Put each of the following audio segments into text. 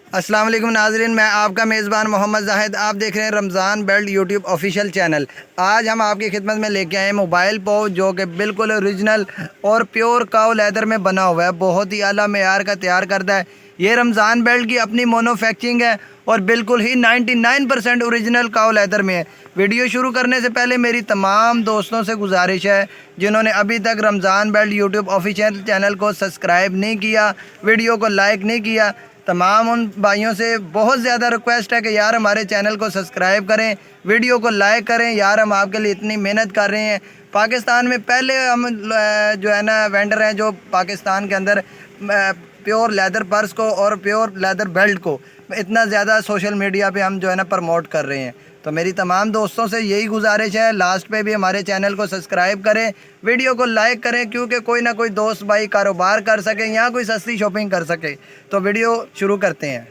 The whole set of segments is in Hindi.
अस्सलाम वालेकुम नाज़रीन, मैं आपका मेज़बान मोहम्मद जाहिद। आप देख रहे हैं Ramzan belt YouTube official channel. आज हम आपकी खिदमत में लेके आए मोबाइल पाउच जो कि बिल्कुल ओरिजिनल और प्योर काऊ लेदर में बना हुआ है। बहुत ही आला मेयार का तैयार करता है। ये रमज़ान बेल्ट की अपनी मोनोफैक्चरिंग है और बिल्कुल ही 99% ओरिजिनल काऊ लेदर में है। वीडियो शुरू करने से पहले मेरी तमाम दोस्तों से गुजारिश है, जिन्होंने अभी तक Ramzan belt YouTube official channel को सब्सक्राइब नहीं किया, वीडियो को लाइक नहीं किया, तमाम उन भाइयों से बहुत ज़्यादा रिक्वेस्ट है कि यार हमारे चैनल को सब्सक्राइब करें, वीडियो को लाइक करें। यार हम आपके लिए इतनी मेहनत कर रहे हैं। पाकिस्तान में पहले हम जो है ना वेंडर हैं जो पाकिस्तान के अंदर प्योर लेदर पर्स को और प्योर लेदर बेल्ट को इतना ज़्यादा सोशल मीडिया पे हम जो है ना प्रमोट कर रहे हैं। तो मेरी तमाम दोस्तों से यही गुजारिश है, लास्ट पे भी हमारे चैनल को सब्सक्राइब करें, वीडियो को लाइक करें, क्योंकि कोई ना कोई दोस्त भाई कारोबार कर सके या कोई सस्ती शॉपिंग कर सके। तो वीडियो शुरू करते हैं।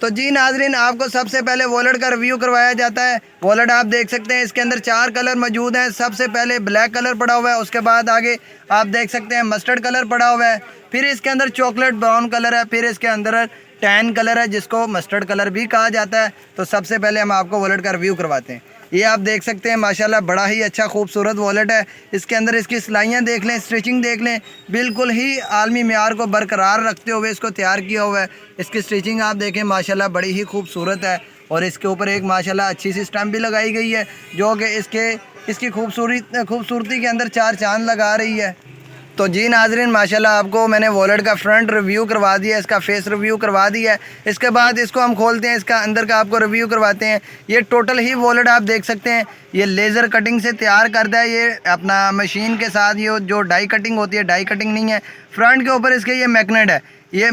तो जी नाजरीन, आपको सबसे पहले वॉलेट का रिव्यू करवाया जाता है। वॉलेट आप देख सकते हैं, इसके अंदर 4 कलर मौजूद हैं। सबसे पहले ब्लैक कलर पड़ा हुआ है, उसके बाद आगे आप देख सकते हैं मस्टर्ड कलर पड़ा हुआ है, फिर इसके अंदर चॉकलेट ब्राउन कलर है, फिर इसके अंदर टैन कलर है जिसको मस्टर्ड कलर भी कहा जाता है। तो सबसे पहले हम आपको वॉलेट का रिव्यू करवाते हैं। ये आप देख सकते हैं माशाल्लाह बड़ा ही अच्छा खूबसूरत वॉलेट है। इसके अंदर इसकी सिलाइयाँ देख लें, स्टिचिंग देख लें, बिल्कुल ही आलमी मेयार को बरकरार रखते हुए इसको तैयार किया हुआ है। इसकी स्टिचिंग आप देखें माशाल्लाह बड़ी ही खूबसूरत है और इसके ऊपर एक माशाल्लाह अच्छी सी स्टैम्प भी लगाई गई है जो कि इसकी खूबसूरती के अंदर 4 चांद लगा रही है। तो जी नाजरीन, माशाल्लाह आपको मैंने वॉलेट का फ्रंट रिव्यू करवा दिया, इसका फेस रिव्यू करवा दिया है। इसके बाद इसको हम खोलते हैं, इसका अंदर का आपको रिव्यू करवाते हैं। ये टोटल ही वॉलेट आप देख सकते हैं, ये लेज़र कटिंग से तैयार करता है। ये अपना मशीन के साथ ये जो डाई कटिंग होती है, डाई कटिंग नहीं है। फ्रंट के ऊपर इसके ये मैग्नेट है, ये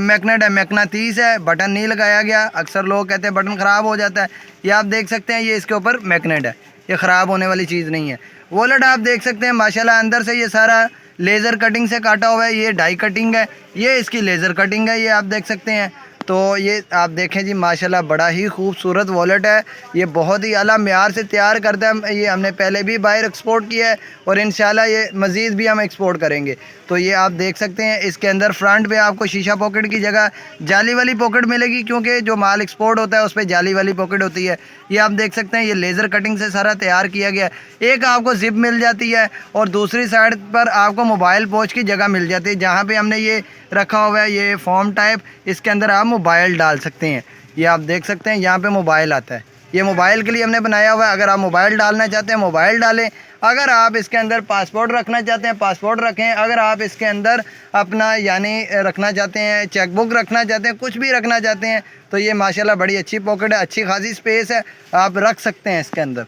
मैग्नेट है, मैग्नेटिस है, बटन नहीं लगाया गया। अक्सर लोग कहते हैं बटन ख़राब हो जाता है, ये आप देख सकते हैं ये इसके ऊपर मैग्नेट है, ये ख़राब होने वाली चीज़ नहीं है। वॉलेट आप देख सकते हैं माशाल्लाह अंदर से ये सारा लेज़र कटिंग से काटा हुआ है। ये डाई कटिंग है, ये इसकी लेज़र कटिंग है, ये आप देख सकते हैं। तो ये आप देखें जी माशाल्लाह बड़ा ही खूबसूरत वॉलेट है। ये बहुत ही आला मेयार से तैयार करता है। ये हमने पहले भी बाहर एक्सपोर्ट किया है और इंशाल्लाह ये मज़ीद भी हम एक्सपोर्ट करेंगे। तो ये आप देख सकते हैं, इसके अंदर फ्रंट पे आपको शीशा पॉकेट की जगह जाली वाली पॉकेट मिलेगी, क्योंकि जो माल एक्सपोर्ट होता है उस पर जाली वाली पॉकेट होती है। ये आप देख सकते हैं, ये लेज़र कटिंग से सारा तैयार किया गया है। एक आपको जिप मिल जाती है और दूसरी साइड पर आपको मोबाइल पाउच की जगह मिल जाती है, जहाँ पे हमने ये रखा हुआ है ये फॉर्म टाइप। इसके अंदर आप मोबाइल डाल सकते हैं। ये आप देख सकते हैं, यहाँ पे मोबाइल आता है, ये मोबाइल के लिए हमने बनाया हुआ है। अगर आप मोबाइल डालना चाहते हैं मोबाइल डालें, अगर आप इसके अंदर पासपोर्ट रखना चाहते हैं पासपोर्ट रखें, अगर आप इसके अंदर अपना यानी रखना चाहते हैं चेकबुक रखना चाहते हैं, कुछ भी रखना चाहते हैं, तो ये माशाल्लाह बड़ी अच्छी पॉकेट है, अच्छी खासी स्पेस है, आप रख सकते हैं इसके अंदर।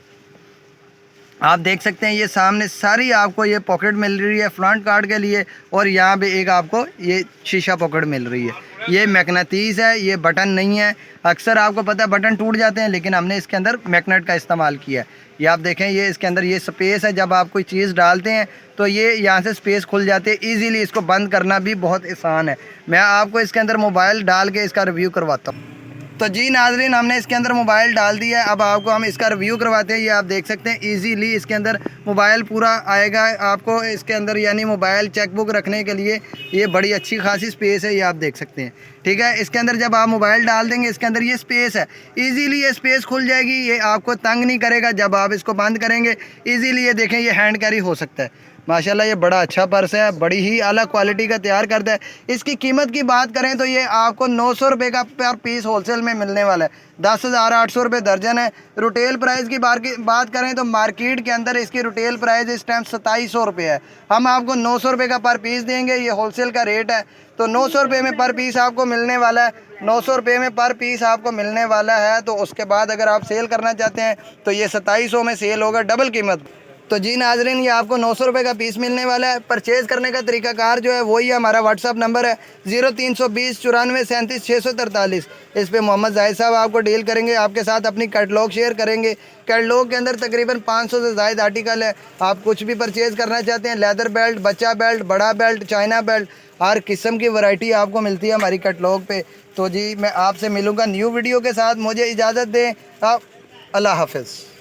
आप देख सकते हैं ये सामने सारी आपको ये पॉकेट मिल रही है फ्रंट कार्ड के लिए, और यहाँ पे एक आपको ये शीशा पॉकेट मिल रही है। ये मैग्नेटिस है, ये बटन नहीं है। अक्सर आपको पता है बटन टूट जाते हैं, लेकिन हमने इसके अंदर मैग्नेट का इस्तेमाल किया है। ये आप देखें, ये इसके अंदर ये स्पेस है, जब आप कोई चीज़ डालते हैं तो ये यहाँ से स्पेस खुल जाती है ईज़िली। इसको बंद करना भी बहुत आसान है। मैं आपको इसके अंदर मोबाइल डाल के इसका रिव्यू करवाता हूँ। तो जी नाजरीन, हमने इसके अंदर मोबाइल डाल दिया है, अब आपको हम इसका रिव्यू करवाते हैं। ये आप देख सकते हैं इजीली इसके अंदर मोबाइल पूरा आएगा आपको इसके अंदर, यानी मोबाइल चेकबुक रखने के लिए ये बड़ी अच्छी खासी स्पेस है, ये आप देख सकते हैं। ठीक है, इसके अंदर जब आप मोबाइल डाल देंगे इसके अंदर ये स्पेस है, इजीली ये स्पेस खुल जाएगी, ये आपको तंग नहीं करेगा। जब आप इसको बंद करेंगे इजीली ये देखें ये हैंड कैरी हो सकता है। माशाल्लाह ये बड़ा अच्छा पर्स है, बड़ी ही आला क्वालिटी का तैयार करता है। इसकी कीमत की बात करें तो ये आपको 900 रुपये का पर पीस होलसेल में मिलने वाला है, 10,800 रुपये दर्जन है। रिटेल प्राइस की बात करें तो मार्केट के अंदर इसकी रिटेल प्राइस इस टाइम 2700 रुपये है। हम आपको 900 रुपये का पर पीस देंगे, ये होलसेल का रेट है। तो 900 रुपये में पर पीस आपको मिलने वाला है, 900 रुपये में पर पीस आपको मिलने वाला है। तो उसके बाद अगर आप सेल करना चाहते हैं तो ये 2700 में सेल होगा, डबल कीमत। तो जी नाजरीन, ये आपको 900 रुपये का पीस मिलने वाला है। परचेज़ करने का तरीकाकार जो है वही है, हमारा व्हाट्सअप नंबर है 0320 94 37 643। इस पे मोहम्मद जाहिद साहब आपको डील करेंगे, आपके साथ अपनी कैटलॉग शेयर करेंगे। कैटलॉग के अंदर तकरीबन 500 से ज़ायद आर्टिकल है। आप कुछ भी परचेज़ करना चाहते हैं, लेदर बेल्ट, बच्चा बेल्ट, बड़ा बेल्ट, चाइना बेल्ट, हर किस्म की वैरायटी आपको मिलती है हमारी कैटलॉग पे। तो जी मैं आपसे मिलूँगा न्यू वीडियो के साथ, मुझे इजाज़त दें आप। अल्लाह हाफ़िज़।